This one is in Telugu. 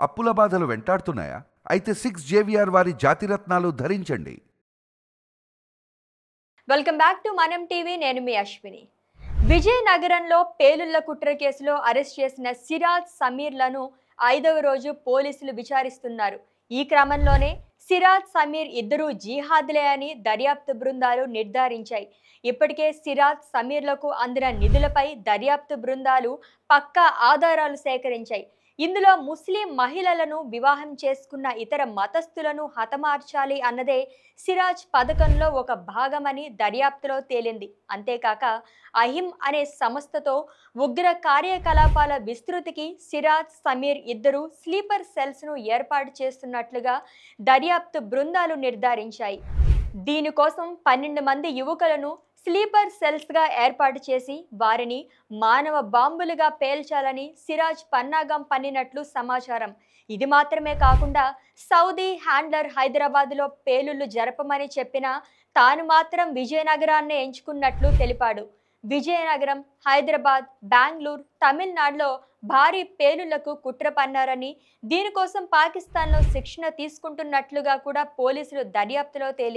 అప్పుల బాధలు వెంటాడుతున్నాయా? అయితే 6 జేవిఆర్ వారి జాతిరత్నాలు ధరించండి. వెల్కమ్ బ్యాక్ టు మనం టీవీ. నేను మీ అశ్విని. విజయనగరంలో పేలుళ్ల కుట్ర కేసులో అరెస్ట్ చేసిన సిరాజ్, సమీర్లను 5వ రోజు పోలీసులు విచారిస్తున్నారు. ఈ క్రమంలోనే సిరాజ్, సమీర్ ఇద్దరూ జిహాద్లే అని దర్యాప్తు బృందాలు నిర్ధారించాయి. ఇప్పటికే సిరాజ్, సమీర్లకు అందిన నిధులపై దర్యాప్తు బృందాలు పక్కా ఆధారాలు సేకరించాయి. ఇందులో ముస్లిం మహిళలను వివాహం చేసుకున్న ఇతర మతస్థులను హతమార్చాలి అన్నదే సిరాజ్ పథకంలో ఒక భాగమని దర్యాప్తులో తేలింది. అంతేకాక అహిమ్ అనే సంస్థతో ఉగ్ర కార్యకలాపాల విస్తృతికి సిరాజ్, సమీర్ ఇద్దరు స్లీపర్ సెల్స్ను ఏర్పాటు చేస్తున్నట్లుగా దర్యాప్తు బృందాలు నిర్ధారించాయి. దీనికోసం 12 మంది యువకులను స్లీపర్ సెల్స్గా ఏర్పాటు చేసి వారిని మానవ బాంబులుగా పేల్చాలని సిరాజ్ పన్నాగం పన్నినట్లు సమాచారం. ఇది మాత్రమే కాకుండా సౌదీ హ్యాండ్లర్ హైదరాబాద్లో పేలుళ్లు జరపమని చెప్పినా తాను మాత్రం విజయనగరాన్నే ఎంచుకున్నట్లు తెలిపాడు. విజయనగరం, హైదరాబాద్, బెంగళూరు, తమిళనాడులో భారీ పేలుళ్లకు కుట్ర పన్నారని, దీనికోసం పాకిస్తాన్లో శిక్షణ తీసుకుంటున్నట్లుగా కూడా పోలీసులు దర్యాప్తులో తేలి